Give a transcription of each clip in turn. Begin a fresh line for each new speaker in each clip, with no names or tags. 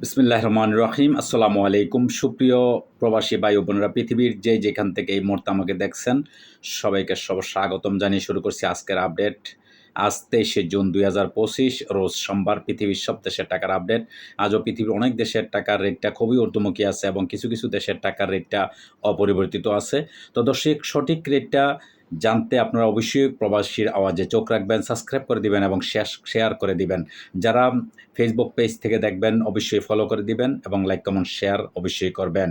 বিসমিল্লাহির রহমানির রহিম। আসসালামু আলাইকুম। সুপ্রিয় প্রবাসী ভাই ও বোনেরা, পৃথিবীর যেখান থেকে এই মুহূর্তে আমাকে দেখছেন, সবাইকে স্বাগতম জানিয়ে শুরু করছি আজকের আপডেট। আজ 23শে জুন 2025, রোজ সোমবার। পৃথিবীর সব দেশের টাকার আপডেট। আজও পৃথিবীর অনেক দেশের টাকার রেটটা খুবই ঊর্ধ্বমুখী আছে এবং কিছু কিছু দেশের টাকার রেটটা অপরিবর্তিত আছে। তো দর্শক, সঠিক রেটটা জানতে আপনারা অবশ্যই প্রবাসীর আওয়াজে চোখ রাখবেন, সাবস্ক্রাইব করে দিবেন এবং শেয়ার করে দিবেন। যারা ফেসবুক পেজ থেকে দেখবেন অবশ্যই ফলো করে দিবেন এবং লাইক কমেন্ট শেয়ার অবশ্যই করবেন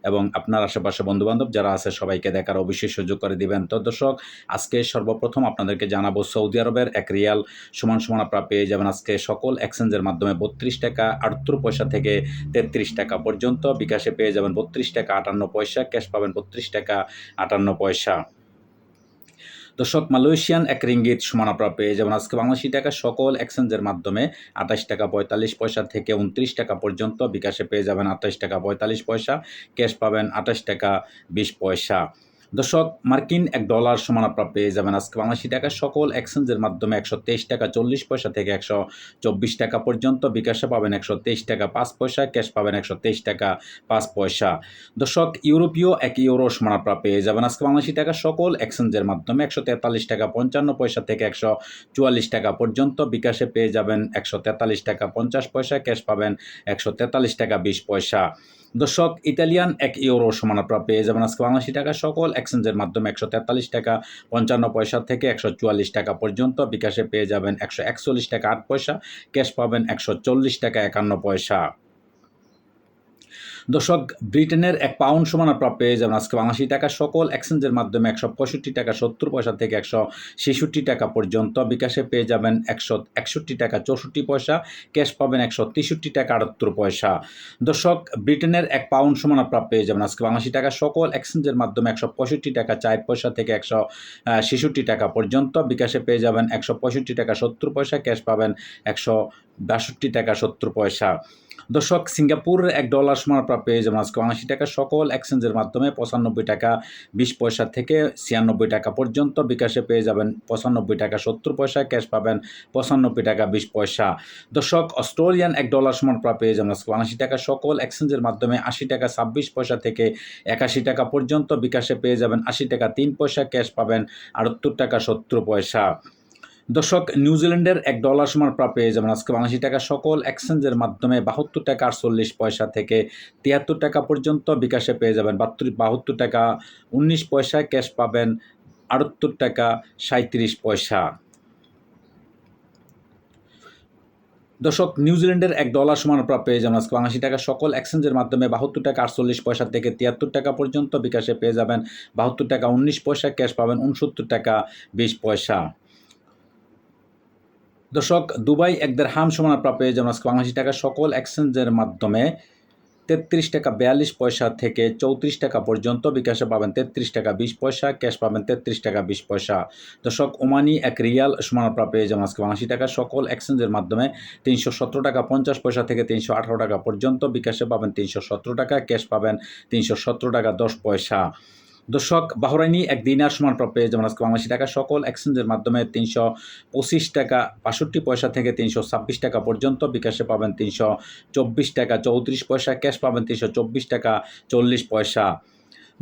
এবং আপনার আশেপাশে বন্ধুবান্ধব যারা আছে সবাইকে দেখার অবশ্যই সুযোগ করে দিবেন। তো দর্শক, আজকে সর্বপ্রথম আপনাদেরকে জানাবো সৌদি আরবের এক রিয়াল সমান সমান আপনারা পেয়ে যাবেন আজকে সকল এক্সচেঞ্জের মাধ্যমে 32 টাকা 78 পয়সা থেকে 33 টাকা পর্যন্ত। বিকাশে পেয়ে যাবেন 32 টাকা 58 পয়সা, ক্যাশ পাবেন 32 টাকা 58 পয়সা। দর্শক, মালয়েশিয়ান এক রিঙ্গিত সমান আপনারা পেয়ে যাবেন আজকে বাংলাদেশি টাকা সকল এক্সচেঞ্জের মাধ্যমে 28 টাকা 45 পয়সা থেকে 29 টাকা পর্যন্ত। বিকাশে পেয়ে যাবেন 28 টাকা 45 পয়সা, ক্যাশ পাবেন 28 টাকা 20 পয়সা। দর্শক, মার্কিন এক ডলার সমান আপনারা পেয়ে যাবেন আজকে বাংলাদেশি টাকা সকল এক্সচেঞ্জের মাধ্যমে 123 টাকা 40 পয়সা থেকে 124 টাকা পর্যন্ত। বিকাশে পাবেন 123 টাকা 5 পয়সা, ক্যাশ পাবেন 123 টাকা 5 পয়সা। দর্শক, ইউরোপীয় এক ইউরো সমান আপনারা পেয়ে যাবেন আজকে বাংলাদেশি টাকা সকল এক্সচেঞ্জের মাধ্যমে 143 টাকা 55 পয়সা থেকে 144 টাকা পর্যন্ত। বিকাশে পেয়ে যাবেন 143 টাকা 50 পয়সা, ক্যাশ পাবেন 143 টাকা 20 পয়সা। দর্শক, ইতালিয়ান এক ইউরো সমান আপনারা পেয়ে যাবেন আজকে বাংলাদেশি টাকা সকল এক্সচেঞ্জের মাধ্যমে 143 টাকা 55 পয়সা থেকে 144 টাকা পর্যন্ত। বিকাশে পেয়ে যাবেন 141 টাকা 8 পয়সা, ক্যাশ পাবেন 140 টাকা 51 পয়সা। দর্শক, ব্রিটেনের এক পাউন্ড সমান আপনারা পেয়ে যাবেন আজকে বাংলাদেশি টাকা সকল এক্সচেঞ্জের মাধ্যমে 165 টাকা 70 পয়সা থেকে 166 টাকা পর্যন্ত। বিকাশে পেয়ে যাবেন 161 টাকা 64 পয়সা, ক্যাশ পাবেন 163 টাকা 78 পয়সা। দর্শক, ব্রিটেনের এক পাউন্ড সমান আপনারা পেয়ে যাবেন আজকে বাংলাদেশি টাকা সকল এক্সচেঞ্জের মাধ্যমে 165 টাকা 4 পয়সা থেকে 166 টাকা পর্যন্ত। বিকাশে পেয়ে যাবেন 165 টাকা 70 পয়সা, ক্যাশ পাবেন 162 টাকা 70 পয়সা। দর্শক, সিঙ্গাপুরের এক ডলার সমান আপনারা পেয়ে যাবেন আজকে 79 টাকা সকল এক্সচেঞ্জের মাধ্যমে 95 টাকা 20 পয়সা থেকে 96 টাকা পর্যন্ত। বিকাশে পেয়ে যাবেন 95 টাকা 70 পয়সা, ক্যাশ পাবেন 95 টাকা 20 পয়সা। দর্শক, অস্ট্রেলিয়ান এক ডলার সমান আপনারা পেয়ে যাবেন আজকে 79 টাকা সকল এক্সচেঞ্জের মাধ্যমে 80 টাকা 26 পয়সা থেকে 81 টাকা পর্যন্ত। বিকাশে পেয়ে যাবেন 80 টাকা 3 পয়সা, ক্যাশ পাবেন 78 টাকা 70 পয়সা। দর্শক, নিউজিল্যান্ডের এক ডলার সমান আপনারা পেয়ে যাবেন আজকে বাংলাদেশি টাকা সকল এক্সচেঞ্জের মাধ্যমে 72 টাকা 48 পয়সা থেকে 73 টাকা পর্যন্ত। বিকাশে পেয়ে যাবেন 72 টাকা 19 পয়সা, ক্যাশ পাবেন 78 টাকা 37 পয়সা। দর্শক, নিউজিল্যান্ডের এক ডলার সমান আপনারা পেয়ে যাবেন আজকে বাংলাদেশি টাকা সকল এক্সচেঞ্জের মাধ্যমে 72 টাকা 48 পয়সা থেকে 73 টাকা পর্যন্ত। বিকাশে পেয়ে যাবেন 72 টাকা 19 পয়সা, ক্যাশ পাবেন 69 টাকা 20 পয়সা। দর্শক, দুবাই এক দেড়হাম সমান আপনারা পেয়ে যাবেন আজকে বাংলাদেশি টাকা সকল এক্সচেঞ্জের মাধ্যমে 33 টাকা 42 পয়সা থেকে 34 টাকা পর্যন্ত। বিকাশে পাবেন 33 টাকা 20 পয়সা, ক্যাশ পাবেন 33 টাকা 20 পয়সা। দর্শক, ওমানি এক রিয়াল সমান আপনারা পেয়ে যাবেন আজকে বাংলাদেশি টাকা সকল এক্সচেঞ্জের মাধ্যমে 317 টাকা 50 পয়সা থেকে 318 টাকা পর্যন্ত। বিকাশে পাবেন 317 টাকা, ক্যাশ পাবেন 317 টাকা 10 পয়সা। দর্শক, বাহরাইনি এক দিনার সমান আপনারা পেয়ে যাবেন আজকে বাংলাদেশি টাকা সকল এক্সচেঞ্জের মাধ্যমে 325 টাকা 62 পয়সা থেকে 326 টাকা পর্যন্ত। বিকাশে পাবেন 324 টাকা 34 পয়সা, ক্যাশ পাবেন 324 টাকা 40 পয়সা।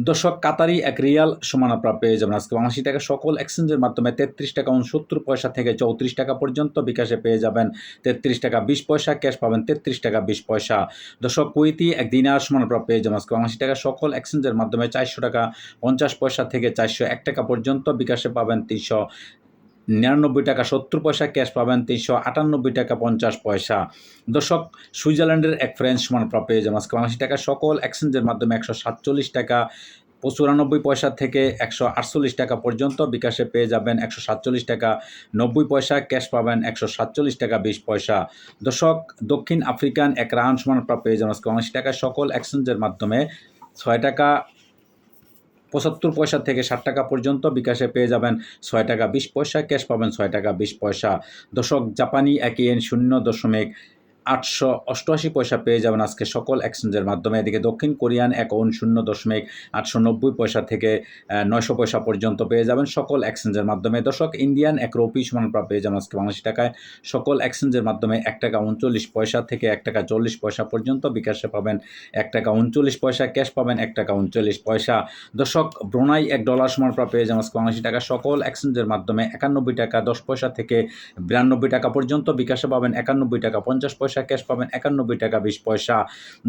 দর্শক, কাতারি এক রিয়াল সমান আপনারা পেয়ে যাবেন আজকে বাংলাদেশি টাকা সকল এক্সচেঞ্জের মাধ্যমে 33 টাকা 69 পয়সা থেকে 34 টাকা পর্যন্ত। বিকাশে পেয়ে যাবেন 33 টাকা 20 পয়সা, ক্যাশ পাবেন 33 টাকা 20 পয়সা। দর্শক, কুয়েতি এক দিনার সমান আপনারা পেয়ে যাবেন আজকে বাংলাদেশি টাকা সকল এক্সচেঞ্জের মাধ্যমে 400 টাকা 50 পয়সা থেকে 401 টাকা পর্যন্ত। বিকাশে পাবেন 399 টাকা 70 পয়সা, ক্যাশ পাবেন 398 টাকা 50 পয়সা। দর্শক, সুইজারল্যান্ডের এক ফ্রেঞ্চ সমান আপনারা পেয়ে যাবেন আজকে বাংলাদেশি টাকা সকল এক্সচেঞ্জের মাধ্যমে 147 টাকা 94 পয়সা থেকে 148 টাকা পর্যন্ত। বিকাশে পেয়ে যাবেন 147 টাকা 90 পয়সা, ক্যাশ পাবেন 147 টাকা 20 পয়সা। দর্শক, দক্ষিণ আফ্রিকান এক রান সমান আপনারা পেয়ে যাবেন আজকে বাংলাদেশি টাকা সকল এক্সচেঞ্জের মাধ্যমে 6 টাকা 75 পয়সা থেকে 60 টাকা পর্যন্ত। বিকাশে পেয়ে যাবেন 6 টাকা 20 পয়সা, ক্যাশ পাবেন 6 টাকা 20 পয়সা। দর্শক, জাপানি এক ইয়েন 0.8 888 পয়সা পেয়ে যাবেন আজকে সকল এক্সচেঞ্জের মাধ্যমে। এদিকে দক্ষিণ কোরিয়ান 1 ওন 0.890 পয়সা থেকে 900 পয়সা পর্যন্ত পেয়ে যাবেন সকল এক্সচেঞ্জের মাধ্যমে। দর্শক ইন্ডিয়ান 1 রুপি সমান প্রায় পেয়ে যাবেন আজকে বাংলাদেশি টাকায় সকল এক্সচেঞ্জের মাধ্যমে 1 টাকা 39 পয়সা থেকে 1 টাকা 40 পয়সা পর্যন্ত। বিকাশে পাবেন 1 টাকা 39 পয়সা, ক্যাশ পাবেন 1 টাকা 39 পয়সা। দর্শক ব্রুনাই $1 সমান প্রায় পেয়ে যাবেন আজকে বাংলাদেশি টাকা সকল এক্সচেঞ্জের মাধ্যমে 91 টাকা 10 পয়সা থেকে 92 টাকা পর্যন্ত। বিকাশে পাবেন 91 টাকা 50 পয়সা, ক্যাশ পাবেন 91 টাকা 20 পয়সা।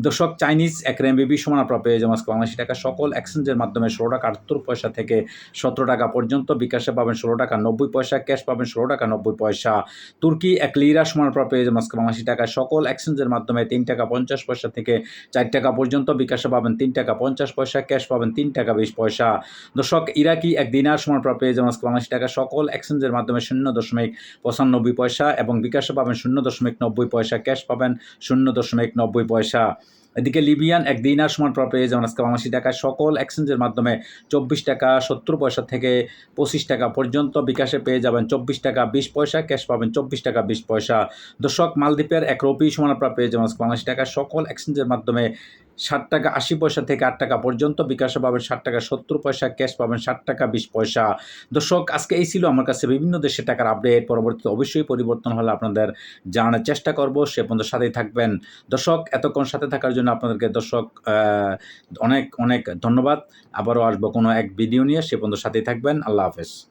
দর্শক চাইনিজ 1 রেমবিবি সমান আপনারা পেয়ে যাবেন আজকে বাংলাদেশি টাকা সকল এক্সচেঞ্জের মাধ্যমে 16 টাকা 78 পয়সা থেকে 17 টাকা পর্যন্ত। বিকাশে পাবেন 16 টাকা 90 পয়সা, ক্যাশ পাবেন 16 টাকা 90 পয়সা। তুর্কি 1 লিরা সমান আপনারা পেয়ে যাবেন আজকে বাংলাদেশি টাকা সকল এক্সচেঞ্জের মাধ্যমে 3 টাকা 50 পয়সা থেকে 4 টাকা পর্যন্ত। বিকাশে পাবেন 3 টাকা 50 পয়সা, ক্যাশ পাবেন 3 টাকা 20 পয়সা। দর্শক ইরাকি 1 দিনার সমান আপনারা পেয়ে যাবেন আজকে বাংলাদেশি টাকা সকল এক্সচেঞ্জের মাধ্যমে 0.95 পয়সা এবং বিকাশে পাবেন 0.90 পয়সা, ক্যাশ পাবেন 0.90 পয়সা। এদিকে লিবিয়ান 1 দিনার সমান পেয়ে যাবেন আজকে বাংলাদেশি টাকায় সকল এক্সচেঞ্জের মাধ্যমে 24 টাকা 70 পয়সা থেকে 25 টাকা পর্যন্ত। বিকাশে পেয়ে যাবেন 24 টাকা 20 পয়সা, ক্যাশ পাবেন 24 টাকা 20 পয়সা। দর্শক মালদ্বীপের 1 রুপি সমান পেয়ে যাবেন আজকে বাংলাদেশি টাকায় সকল এক্সচেঞ্জের মাধ্যমে 7 টাকা 80 পয়সা থেকে 8 টাকা পর্যন্ত। বিকাশে পাবেন 7 টাকা 70 পয়সা, ক্যাশ পাবেন 7 টাকা 20 পয়সা। দর্শক আজকে এই ছিল আমার কাছে বিভিন্ন দেশের টাকার আপডেট। পরবর্তীতে অবশ্যই পরিবর্তন হলে আপনাদের জানানোর চেষ্টা করব, সে পর্যন্ত সাথেই থাকবেন। দর্শক এতক্ষণ সাথে থাকার জন্য আপনাদেরকে দর্শক অনেক অনেক ধন্যবাদ। আবারও আসবো কোনো এক ভিডিও নিয়ে, সে পর্যন্ত সাথেই থাকবেন। আল্লাহ হাফেজ।